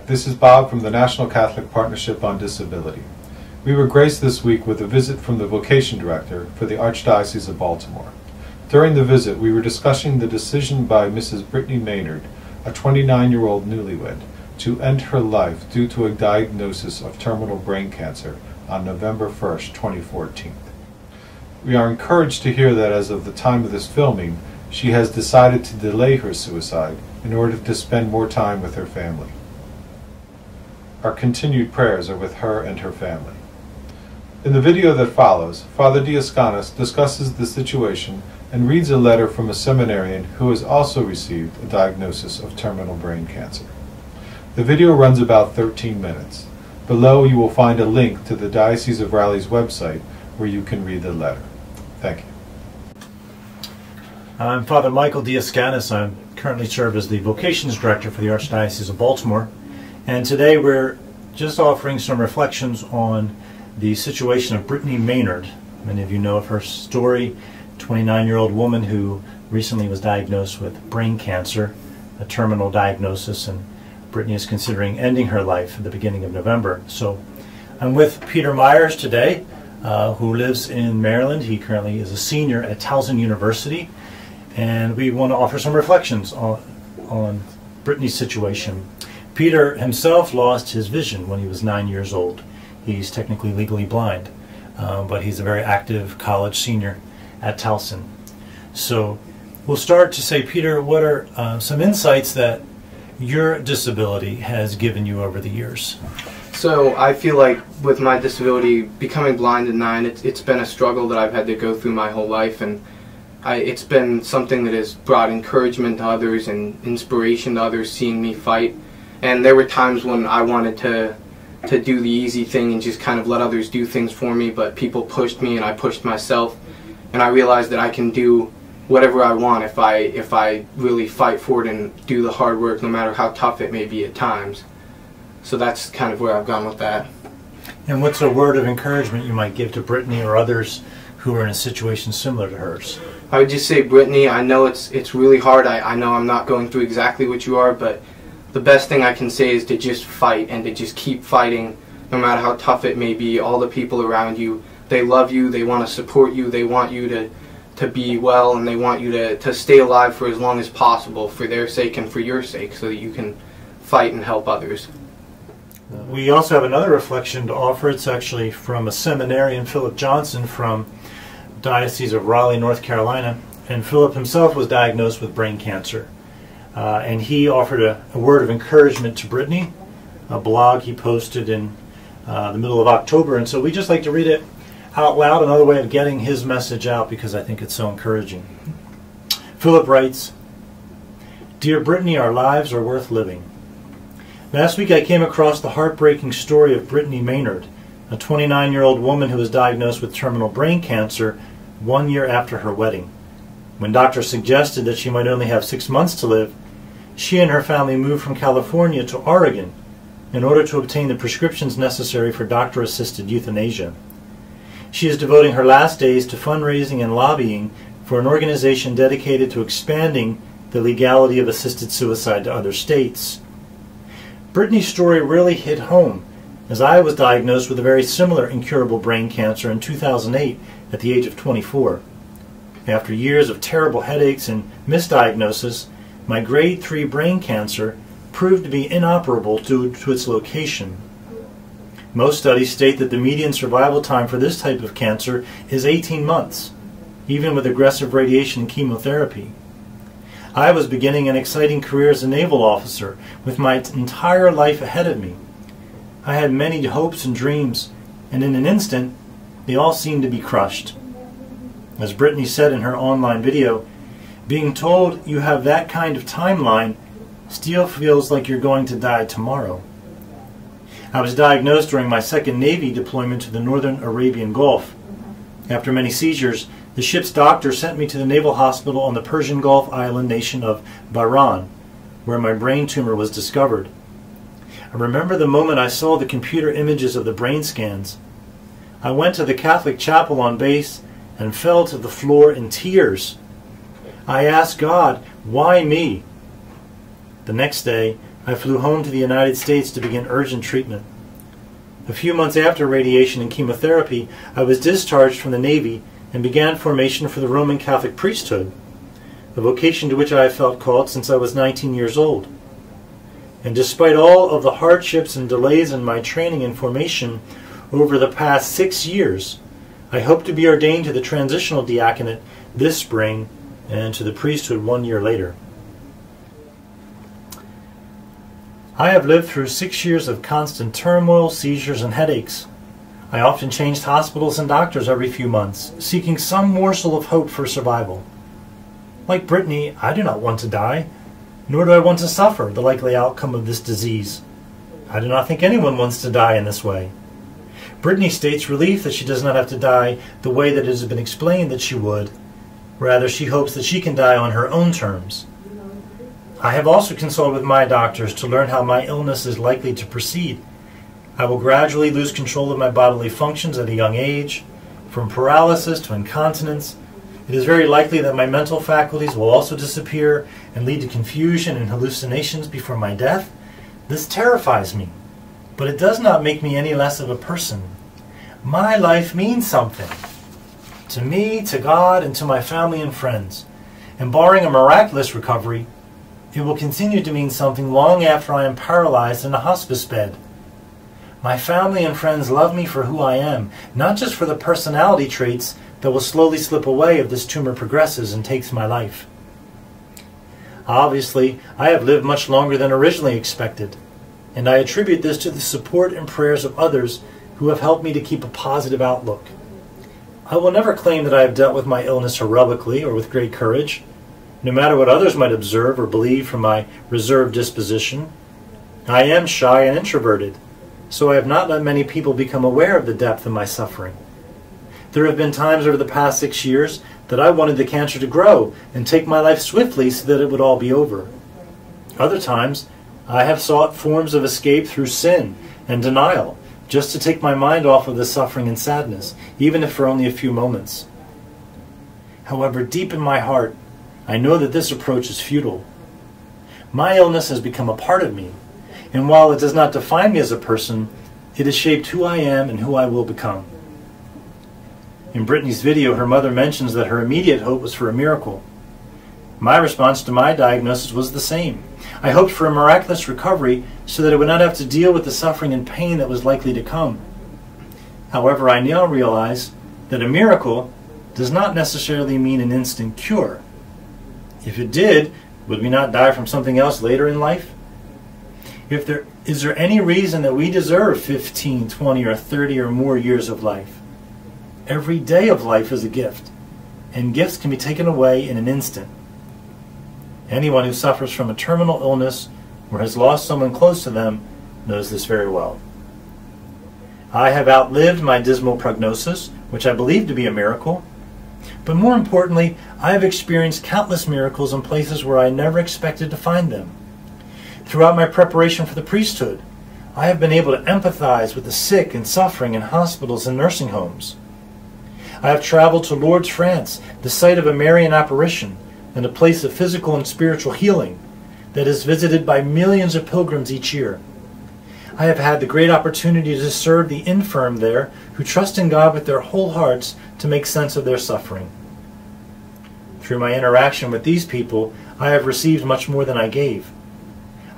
This is Bob from the National Catholic Partnership on Disability. We were graced this week with a visit from the Vocation Director for the Archdiocese of Baltimore. During the visit, we were discussing the decision by Mrs. Brittany Maynard, a 29-year-old newlywed, to end her life due to a diagnosis of terminal brain cancer on November 1st, 2014. We are encouraged to hear that as of the time of this filming, she has decided to delay her suicide in order to spend more time with her family. Our continued prayers are with her and her family. In the video that follows, Father Diascanis discusses the situation and reads a letter from a seminarian who has also received a diagnosis of terminal brain cancer. The video runs about 13 minutes. Below you will find a link to the Diocese of Raleigh's website where you can read the letter. Thank you. I'm Father Michael Diascanis. I currently serve as the Vocations Director for the Archdiocese of Baltimore. And today we're just offering some reflections on the situation of Brittany Maynard. Many of you know of her story, 29-year-old woman who recently was diagnosed with brain cancer, a terminal diagnosis, and Brittany is considering ending her life at the beginning of November. So I'm with Peter Myers today, who lives in Maryland. He currently is a senior at Towson University. And we want to offer some reflections on Brittany's situation. Peter himself lost his vision when he was 9 years old. He's technically legally blind, but he's a very active college senior at Towson. So we'll start to say, Peter, what are some insights that your disability has given you over the years? So I feel like with my disability, becoming blind at 9, it's been a struggle that I've had to go through my whole life, and it's been something that has brought encouragement to others and inspiration to others seeing me fight. And there were times when I wanted to do the easy thing and just kind of let others do things for me, but people pushed me and I pushed myself, and I realized that I can do whatever I want if I really fight for it and do the hard work, no matter how tough it may be at times. So that's kind of where I've gone with that. And what's a word of encouragement you might give to Brittany or others who are in a situation similar to hers? I would just say, Brittany, I know it's really hard. I know I'm not going through exactly what you are, but the best thing I can say is to just fight and to just keep fighting no matter how tough it may be. All the people around you, they love you, they want to support you, they want you to be well, and they want you to stay alive for as long as possible for their sake and for your sake, so that you can fight and help others. We also have another reflection to offer. It's actually from a seminarian, Philip Johnson, from Diocese of Raleigh, North Carolina, and Philip himself was diagnosed with brain cancer. And he offered a word of encouragement to Brittany, a blog he posted in the middle of October, and so we just like to read it out loud, another way of getting his message out because I think it's so encouraging. Philip writes, "Dear Brittany, our lives are worth living. Last week I came across the heartbreaking story of Brittany Maynard, a 29-year-old woman who was diagnosed with terminal brain cancer 1 year after her wedding. When doctors suggested that she might only have 6 months to live, she and her family moved from California to Oregon in order to obtain the prescriptions necessary for doctor-assisted euthanasia. She is devoting her last days to fundraising and lobbying for an organization dedicated to expanding the legality of assisted suicide to other states. Brittany's story really hit home, as I was diagnosed with a very similar incurable brain cancer in 2008 at the age of 24. After years of terrible headaches and misdiagnosis, my grade 3 brain cancer proved to be inoperable due to its location. Most studies state that the median survival time for this type of cancer is 18 months, even with aggressive radiation and chemotherapy. I was beginning an exciting career as a naval officer with my entire life ahead of me. I had many hopes and dreams, and in an instant, they all seemed to be crushed. As Brittany said in her online video, being told you have that kind of timeline still feels like you're going to die tomorrow. I was diagnosed during my second Navy deployment to the Northern Arabian Gulf. After many seizures, the ship's doctor sent me to the naval hospital on the Persian Gulf island nation of Bahrain, where my brain tumor was discovered. I remember the moment I saw the computer images of the brain scans. I went to the Catholic chapel on base and fell to the floor in tears. I asked God, why me? The next day, I flew home to the United States to begin urgent treatment. A few months after radiation and chemotherapy, I was discharged from the Navy and began formation for the Roman Catholic priesthood, a vocation to which I have felt called since I was 19 years old. And despite all of the hardships and delays in my training and formation over the past 6 years, I hope to be ordained to the transitional diaconate this spring and to the priesthood 1 year later. I have lived through 6 years of constant turmoil, seizures, and headaches. I often changed hospitals and doctors every few months, seeking some morsel of hope for survival. Like Brittany, I do not want to die, nor do I want to suffer the likely outcome of this disease. I do not think anyone wants to die in this way. Brittany states relief that she does not have to die the way that it has been explained that she would. Rather, she hopes that she can die on her own terms. I have also consulted with my doctors to learn how my illness is likely to proceed. I will gradually lose control of my bodily functions at a young age, from paralysis to incontinence. It is very likely that my mental faculties will also disappear and lead to confusion and hallucinations before my death. This terrifies me, but it does not make me any less of a person. My life means something. To me, to God, and to my family and friends. And barring a miraculous recovery, it will continue to mean something long after I am paralyzed in a hospice bed. My family and friends love me for who I am, not just for the personality traits that will slowly slip away if this tumor progresses and takes my life. Obviously, I have lived much longer than originally expected, and I attribute this to the support and prayers of others who have helped me to keep a positive outlook. I will never claim that I have dealt with my illness heroically or with great courage, no matter what others might observe or believe from my reserved disposition. I am shy and introverted, so I have not let many people become aware of the depth of my suffering. There have been times over the past 6 years that I wanted the cancer to grow and take my life swiftly so that it would all be over. Other times, I have sought forms of escape through sin and denial, just to take my mind off of the suffering and sadness, even if for only a few moments. However, deep in my heart, I know that this approach is futile. My illness has become a part of me, and while it does not define me as a person, it has shaped who I am and who I will become. In Brittany's video, her mother mentions that her immediate hope was for a miracle. My response to my diagnosis was the same. I hoped for a miraculous recovery so that I would not have to deal with the suffering and pain that was likely to come. However, I now realize that a miracle does not necessarily mean an instant cure. If it did, would we not die from something else later in life? Is there any reason that we deserve 15, 20, or 30 or more years of life? Every day of life is a gift, and gifts can be taken away in an instant. Anyone who suffers from a terminal illness or has lost someone close to them knows this very well. I have outlived my dismal prognosis, which I believe to be a miracle. But more importantly, I have experienced countless miracles in places where I never expected to find them. Throughout my preparation for the priesthood, I have been able to empathize with the sick and suffering in hospitals and nursing homes. I have traveled to Lourdes, France, the site of a Marian apparition, and a place of physical and spiritual healing that is visited by millions of pilgrims each year. I have had the great opportunity to serve the infirm there who trust in God with their whole hearts to make sense of their suffering. Through my interaction with these people, I have received much more than I gave.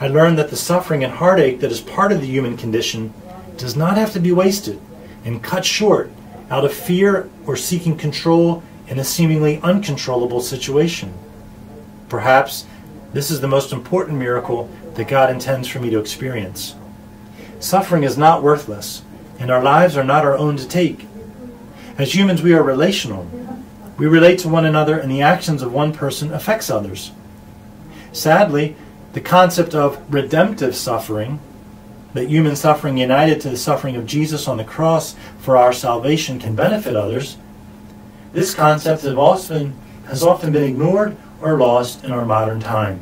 I learned that the suffering and heartache that is part of the human condition does not have to be wasted and cut short out of fear or seeking control in a seemingly uncontrollable situation. Perhaps this is the most important miracle that God intends for me to experience. Suffering is not worthless, and our lives are not our own to take. As humans, we are relational. We relate to one another, and the actions of one person affects others. Sadly, the concept of redemptive suffering, that human suffering united to the suffering of Jesus on the cross for our salvation can benefit others, this concept has often been ignored or lost in our modern time.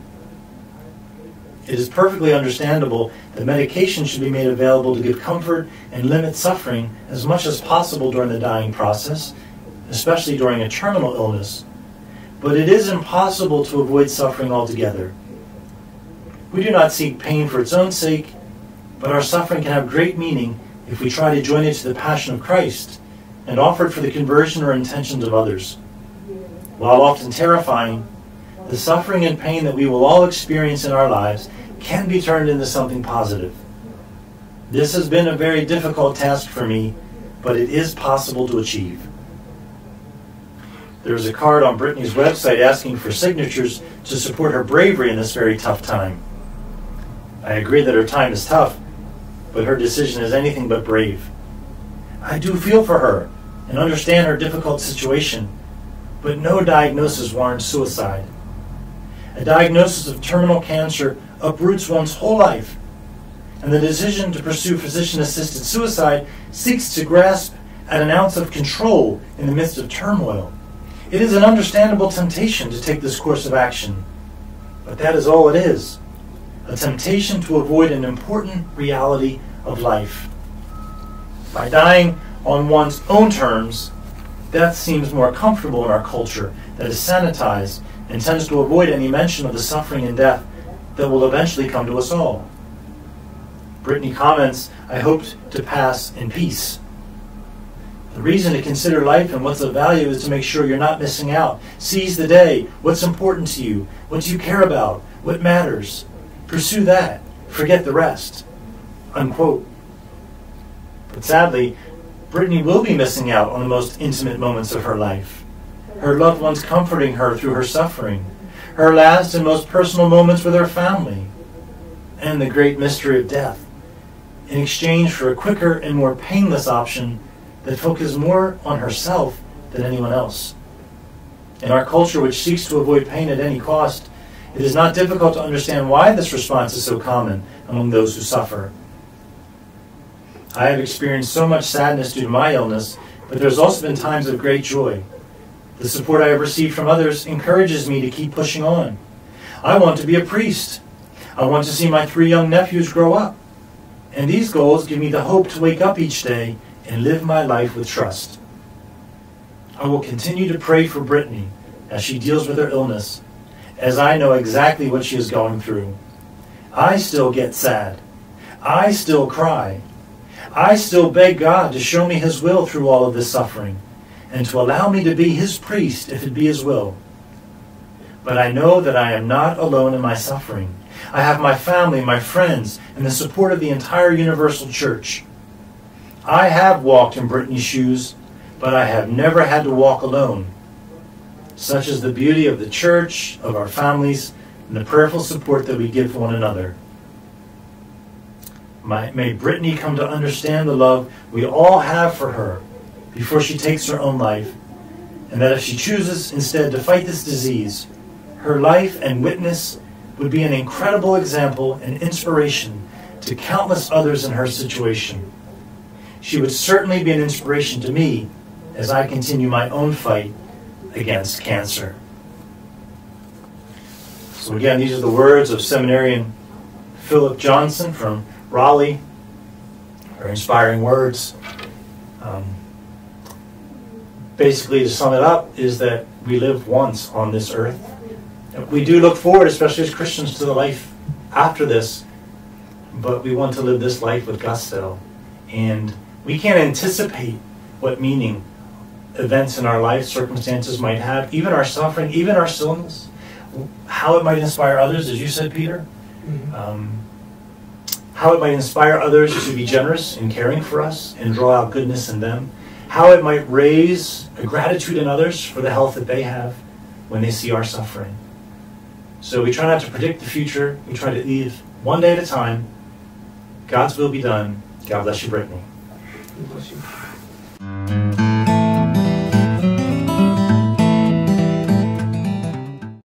It is perfectly understandable that medication should be made available to give comfort and limit suffering as much as possible during the dying process, especially during a terminal illness. But it is impossible to avoid suffering altogether. We do not seek pain for its own sake, but our suffering can have great meaning if we try to join it to the passion of Christ and offer it for the conversion or intentions of others. While often terrifying, the suffering and pain that we will all experience in our lives can be turned into something positive. This has been a very difficult task for me, but it is possible to achieve. There is a card on Brittany's website asking for signatures to support her bravery in this very tough time. I agree that her time is tough, but her decision is anything but brave. I do feel for her and understand her difficult situation, but no diagnosis warrants suicide. A diagnosis of terminal cancer uproots one's whole life, and the decision to pursue physician-assisted suicide seeks to grasp at an ounce of control in the midst of turmoil. It is an understandable temptation to take this course of action, but that is all it is, a temptation to avoid an important reality of life. By dying on one's own terms, death seems more comfortable in our culture that is sanitized and tends to avoid any mention of the suffering and death that will eventually come to us all. Brittany comments, "I hoped to pass in peace." The reason to consider life and what's of value is to make sure you're not missing out. Seize the day. What's important to you? What do you care about? What matters? Pursue that. Forget the rest. Unquote. But sadly, Brittany will be missing out on the most intimate moments of her life. Her loved ones comforting her through her suffering. Her last and most personal moments with her family. And the great mystery of death, in exchange for a quicker and more painless option that focuses more on herself than anyone else. In our culture, which seeks to avoid pain at any cost, it is not difficult to understand why this response is so common among those who suffer. I have experienced so much sadness due to my illness, but there's also been times of great joy. The support I have received from others encourages me to keep pushing on. I want to be a priest. I want to see my 3 young nephews grow up. And these goals give me the hope to wake up each day and live my life with trust. I will continue to pray for Brittany as she deals with her illness, as I know exactly what she is going through. I still get sad. I still cry. I still beg God to show me His will through all of this suffering, and to allow me to be His priest if it be His will. But I know that I am not alone in my suffering. I have my family, my friends, and the support of the entire Universal Church. I have walked in Brittany's shoes, but I have never had to walk alone. Such is the beauty of the church, of our families, and the prayerful support that we give one another. May Brittany come to understand the love we all have for her before she takes her own life, and that if she chooses instead to fight this disease, her life and witness would be an incredible example and inspiration to countless others in her situation. She would certainly be an inspiration to me as I continue my own fight against cancer. So again, these are the words of Seminarian Philip Johnson from Raleigh. Very inspiring words. Basically, to sum it up, is that we live once on this earth. We do look forward, especially as Christians, to the life after this, but we want to live this life with gusto. And we can't anticipate what meaning events in our life, circumstances might have, even our suffering, even our stillness, how it might inspire others, as you said, Peter. How it might inspire others to be generous in caring for us and draw out goodness in them. How it might raise a gratitude in others for the health that they have when they see our suffering. So we try not to predict the future. We try to live one day at a time. God's will be done. God bless you, Brittany. God bless you.